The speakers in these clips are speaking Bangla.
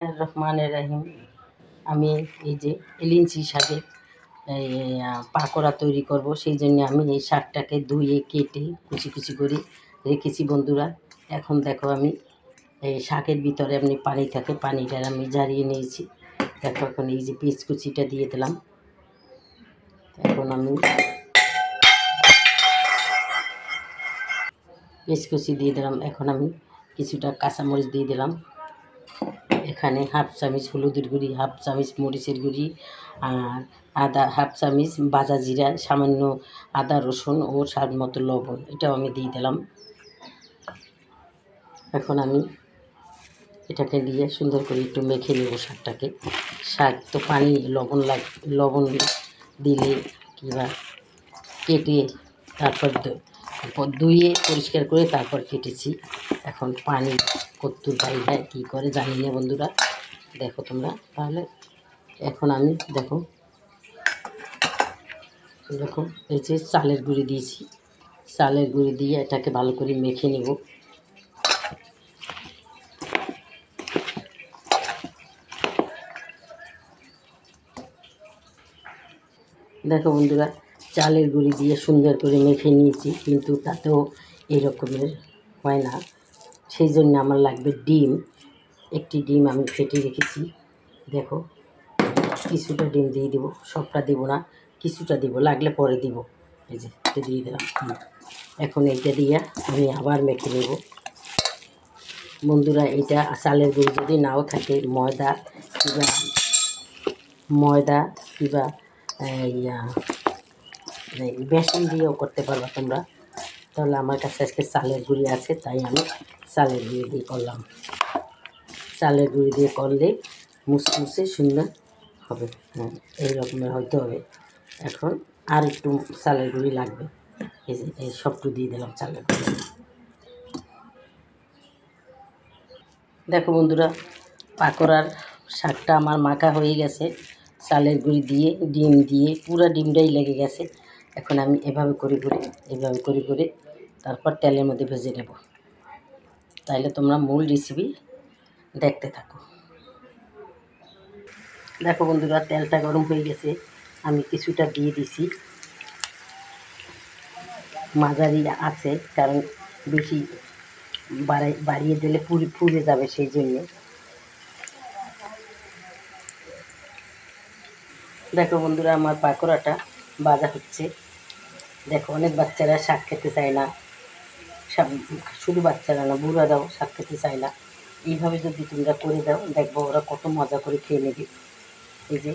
রহমানের রাহিম। আমি এই যে এলিঞ্চি শাকের পাকোড়া তৈরি করব, সেই জন্য আমি এই শাকটাকে ধুয়ে কেটে কুচি কুচি করে রেখেছি বন্ধুরা। এখন দেখো আমি এই শাকের ভিতরে এমনি পানি থাকে, পানিটা আমি ঝারিয়ে নিয়েছি। দেখো এখন এই যে পেঁয়াজ কুচিটা দিয়ে দিলাম। এখন আমি পেঁয়াজ কুচি দিয়ে দিলাম। এখন আমি কিছুটা কাঁচামরিচ দিয়ে দিলাম। এখানে হাফ চামচ হলুদের গুঁড়ি, হাফ চামচ মরিচের গুঁড়ি, আর আদা হাফ চামচ ভাজা জিরা, সামান্য আদা রসুন ও স্বাদ মতো লবণ, এটাও আমি দিয়ে দিলাম। এখন আমি এটাকে দিয়ে সুন্দর করে একটু মেখে নেব শাকটাকে। শাক তো পানি লবণ দিলে কিংবা কেটে তারপর ধুয়ে পরিষ্কার করে তারপর কেটেছি। এখন পানি কত্তুর বাইরে কী করে জানি না বন্ধুরা, দেখো তোমরা তাহলে। এখন আমি দেখো এই যে চালের গুঁড়ি দিয়েছি, চালের গুঁড়ি দিয়ে এটাকে ভালো করে মেখে নেব। দেখো বন্ধুরা, চালের গুঁড়ি দিয়ে সুন্দর করে মেখে নিয়েছি, কিন্তু তাতেও এরকমের হয় না। সেই জন্য আমার লাগবে ডিম। একটি ডিম আমি ফেটে রেখেছি। দেখো কিছুটা ডিম দিয়ে দেবো, সবটা দেবো না, কিছুটা দেবো, লাগলে পরে দিব। এই যে এটা দিয়ে দিলাম। এখন এইটা দিয়ে আমি আবার মেখে নেব বন্ধুরা। এটা চালের গুঁড়ি যদি নাও থাকে, ময়দা কিংবা বেসন দিয়েও করতে পারবা তোমরা। তাহলে আমার কাছে আজকে চালের গুঁড়ি আছে, তাই আমি চালের গুঁড়ি দিয়ে করলাম। চালের গুঁড়ি দিয়ে করলে মুসমুসে সুন্দর হবে। হ্যাঁ, এই রকমের হইতে হবে। এখন আর একটু চালের গুঁড়ি লাগবে। এই যে এই সবটু দিয়ে দিলাম চালের গুঁড়ি। দেখো বন্ধুরা, পাকোড়ার শাকটা আমার মাখা হয়ে গেছে। চালের গুঁড়ি দিয়ে ডিম দিয়ে পুরো ডিমটাই লেগে গেছে। এখন আমি এভাবে করে তারপর তেলের মধ্যে ভেজে নেব। তাইলে তোমরা মূল রেসিপি দেখতে থাকো। দেখো বন্ধুরা, তেলটা গরম হয়ে গেছে, আমি কিছুটা দিয়ে দিছি। মাঝারি আছে, কারণ বেশি বাড়িয়ে দিলে পুড়ে যাবে, সেই জন্য। দেখো বন্ধুরা, আমার পাকোড়াটা ভাজা হচ্ছে। দেখো অনেক বাচ্চারা শাক খেতে চায় না, শুধু বাচ্চারা না, বুড়ারাও শাক খেতে চায় না। এইভাবে যদি তোমরা করে দাও, দেখবো ওরা কত মজা করে খেয়ে নেবে। এই যে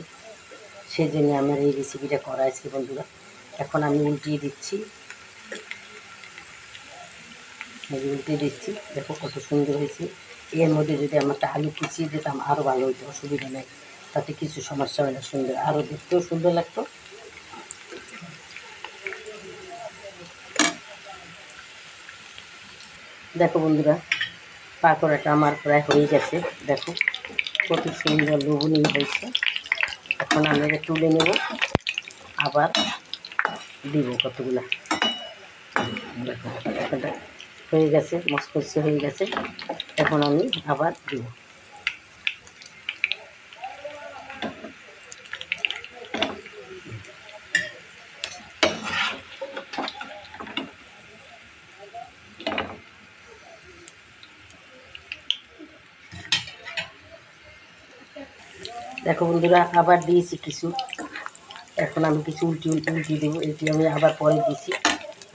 সেই জন্য আমার এই রেসিপিটা করা আছে বন্ধুরা। এখন আমি উল্টিয়ে দিচ্ছি। দেখো কত সুন্দর হয়েছে। এর মধ্যে যদি আমরা আলু কুচিয়ে দিতাম আরও ভালো হতো, অসুবিধা নেই, তাতে কিছু সমস্যা হয় না, সুন্দর আরও দেখতেও সুন্দর লাগতো। দেখো বন্ধুরা, পাকোড়াটা আমার প্রায় হয়ে গেছে। দেখো কত সুন্দর লোভনীয় হয়েছে। এখন আমি এটা তুলে নেব, আবার দিব কতগুলা। দেখো এটা হয়ে গেছে, মচমচে হয়ে গেছে। এখন আমি আবার দিব। দেখো বন্ধুরা, আবার দিয়েছি কিছু। এখন আমি কিছু উল্টিয়ে দেবো। এটি আমি আবার পরে দিয়েছি।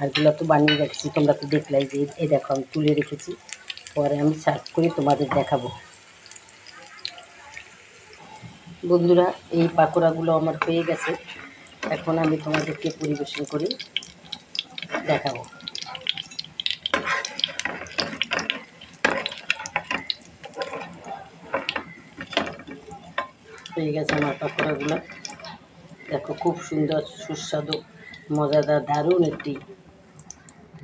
আরগুলো তো বানিয়ে রেখেছি, তোমরা তো দেখলাই যে এই দেখো আমি তুলে রেখেছি। পরে আমি সার্ভ করে তোমাদের দেখাবো। বন্ধুরা, এই পাকোড়াগুলো আমার হয়ে গেছে। এখন আমি তোমাদেরকে পরিবেশন করে দেখাবো। হয়ে গেছে আমার পাকোড়াগুলো। দেখো খুব সুন্দর, সুস্বাদু, মজাদার, দারুণ একটি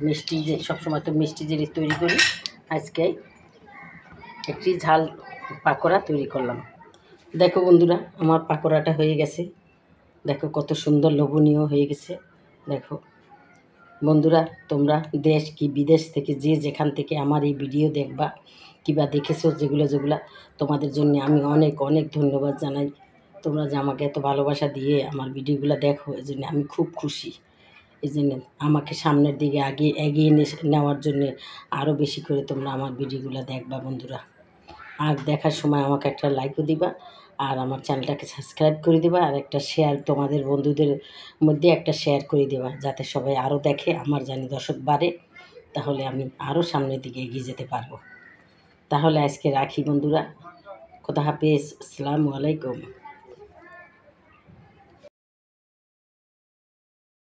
মিষ্টি। যে সবসময় তো মিষ্টি জিনিস তৈরি করি, আজকে একটি ঝাল পাকোড়া তৈরি করলাম। দেখো বন্ধুরা, আমার পাকোড়াটা হয়ে গেছে। দেখো কত সুন্দর লোভনীয় হয়ে গেছে। দেখো বন্ধুরা, তোমরা দেশ কি বিদেশ থেকে যে যেখান থেকে আমার এই ভিডিও দেখবা, কিবা দেখেছো যেগুলো যেগুলো তোমাদের জন্য আমি অনেক অনেক ধন্যবাদ জানাই। তোমরা যে আমাকে এত ভালোবাসা দিয়ে আমার ভিডিওগুলো দেখো, এই জন্য আমি খুব খুশি। এই জন্য আমাকে সামনের দিকে এগিয়ে নেওয়ার জন্যে আরও বেশি করে তোমরা আমার ভিডিওগুলো দেখবা বন্ধুরা। আর দেখার সময় আমাকে একটা লাইকও দিবা, আর আমার চ্যানেলটাকে সাবস্ক্রাইব করে দিবা, আর একটা শেয়ার তোমাদের বন্ধুদের মধ্যে একটা শেয়ার করে দেবা, যাতে সবাই আরও দেখে, আমার জানি দর্শক বাড়ে, তাহলে আমি আরও সামনের দিকে এগিয়ে যেতে পারবো। তাহলে আজকে রাখি বন্ধুরা, খোদা হাফেজ, আসসালামু আলাইকুম।